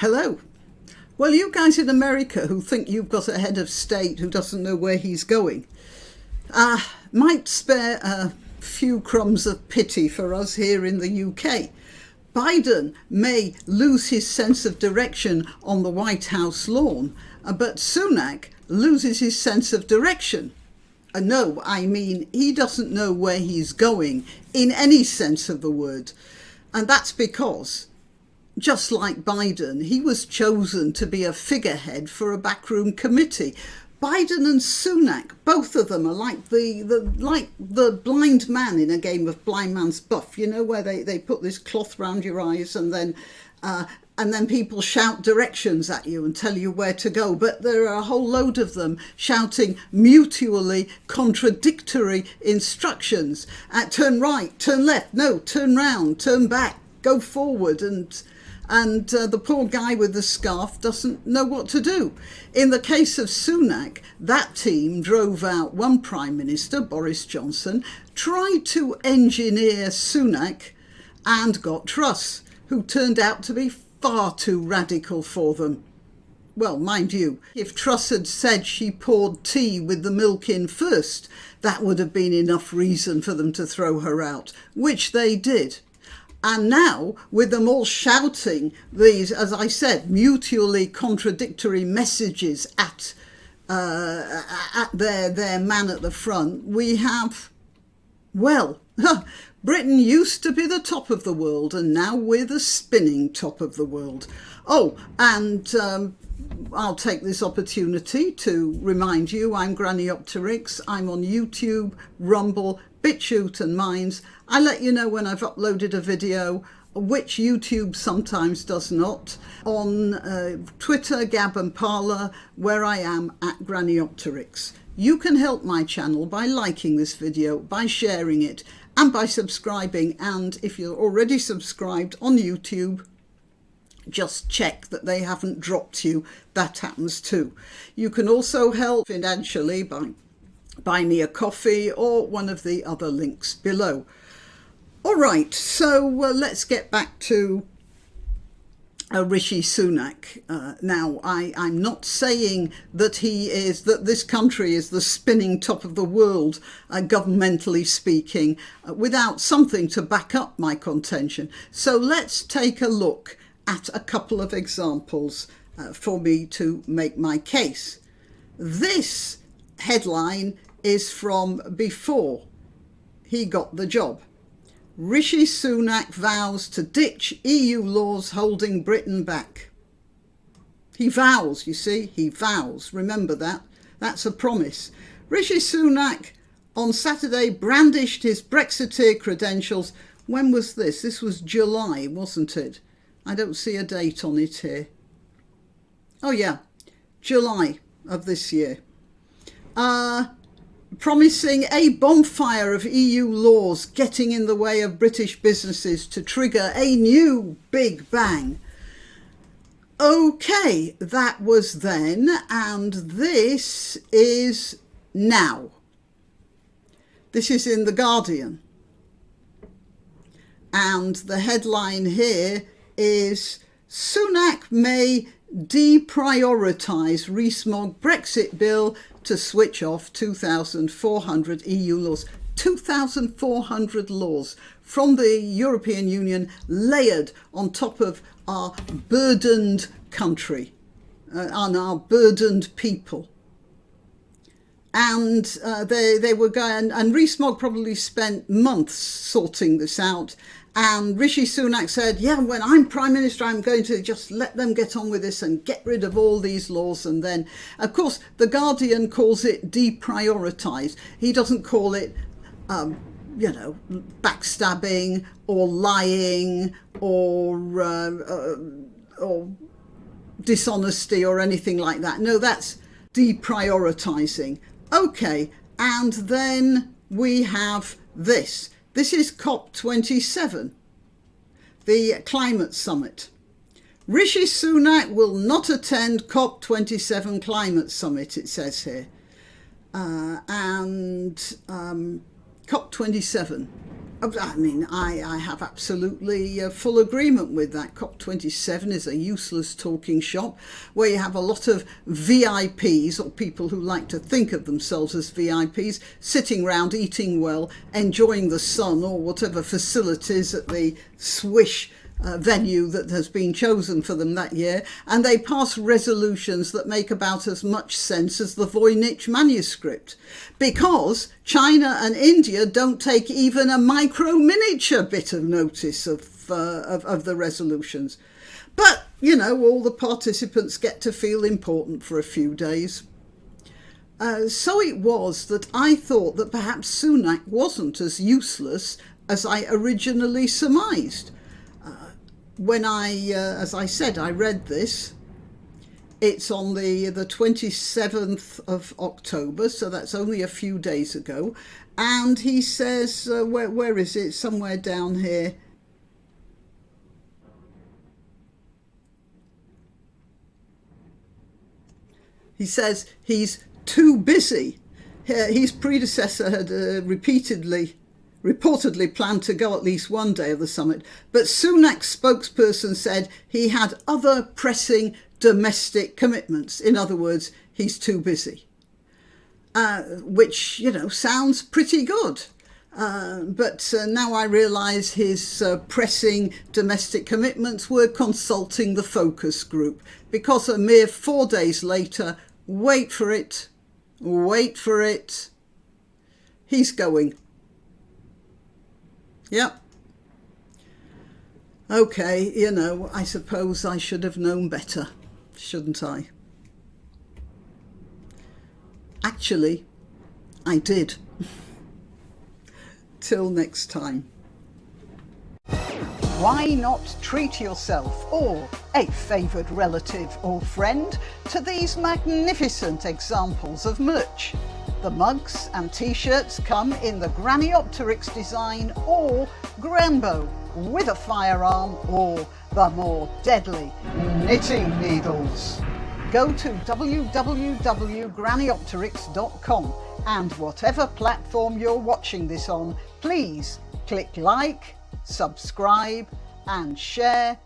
Hello. Well, you guys in America who think you've got a head of state who doesn't know where he's going, might spare a few crumbs of pity for us here in the UK. Biden may lose his sense of direction on the White House lawn, but Sunak loses his sense of direction. No, I mean, he doesn't know where he's going in any sense of the word. And that's because, just like Biden, he was chosen to be a figurehead for a backroom committee. Biden and Sunak, both of them are like the blind man in a game of blind man's buff, you know, where they put this cloth round your eyes and then people shout directions at you and tell you where to go. But there are a whole load of them shouting mutually contradictory instructions. Turn right, turn left, no, turn round, turn back, go forward. And the poor guy with the scarf doesn't know what to do. In the case of Sunak, that team drove out one Prime Minister, Boris Johnson, tried to engineer Sunak and got Truss, who turned out to be far too radical for them. Well, mind you, if Truss had said she poured tea with the milk in first, that would have been enough reason for them to throw her out, which they did. And now, with them all shouting these, as I said, mutually contradictory messages at their man at the front, we have, well, Britain used to be the top of the world, and now we're the spinning top of the world. Oh, and I'll take this opportunity to remind you, I'm Granniopteryx. I'm on YouTube, Rumble, BitChute and Minds. I let you know when I've uploaded a video, which YouTube sometimes does not. On Twitter, Gab and Parler, where I am at Granniopteryx. You can help my channel by liking this video, by sharing it, and by subscribing. And if you're already subscribed on YouTube, just check that they haven't dropped you. That happens too. You can also help financially by Buy Me a Coffee or one of the other links below. All right, so let's get back to Rishi Sunak. Now, I'm not saying that that this country is the spinning top of the world, governmentally speaking, without something to back up my contention. So let's take a look at a couple of examples for me to make my case. This headline is from before he got the job. Rishi Sunak vows to ditch EU laws holding Britain back. He vows, you see, he vows. Remember that. That's a promise. Rishi Sunak on Saturday brandished his Brexiteer credentials. When was this? This was July, wasn't it? I don't see a date on it here. Oh yeah, July of this year. Promising a bonfire of EU laws getting in the way of British businesses to trigger a new Big Bang. Okay, that was then, and this is now. This is in The Guardian. And the headline here is Sunak may deprioritise Rees-Mogg Brexit bill to switch off 2,400 EU laws. 2,400 laws from the European Union layered on top of our burdened country and our burdened people. And they were going, and Rees-Mogg probably spent months sorting this out. And Rishi Sunak said, yeah, when I'm Prime Minister, I'm going to just let them get on with this and get rid of all these laws. And then, of course, The Guardian calls it deprioritise. He doesn't call it, backstabbing or lying or dishonesty or anything like that. No, that's deprioritising. Okay, and then we have this. This is COP27, the climate summit. Rishi Sunak will not attend COP27 climate summit, it says here. COP27. I mean, I have absolutely full agreement with that. COP27 is a useless talking shop where you have a lot of VIPs, or people who like to think of themselves as VIPs, sitting round eating well, enjoying the sun or whatever facilities at the swish venue that has been chosen for them that year, and they pass resolutions that make about as much sense as the Voynich manuscript, because China and India don't take even a micro-miniature bit of notice of the resolutions. But, you know, all the participants get to feel important for a few days. So it was that I thought that perhaps Sunak wasn't as useless as I originally surmised. When as I said, I read this, it's on the 27th of October, so that's only a few days ago. And he says, where is it? Somewhere down here. He says he's too busy. His predecessor had reportedly planned to go at least one day of the summit, but Sunak's spokesperson said he had other pressing domestic commitments. In other words, he's too busy, which, you know, sounds pretty good. But now I realise his pressing domestic commitments were consulting the focus group, because a mere 4 days later, wait for it, he's going. Yep. Okay, you know, I suppose I should have known better, shouldn't I? Actually, I did. Till next time. Why not treat yourself or a favoured relative or friend to these magnificent examples of merch? The mugs and t-shirts come in the granniopteryx design or Grambo, with a firearm or the more deadly knitting needles. Go to www.granniopteryx.com, and whatever platform you're watching this on, please click like, subscribe and share.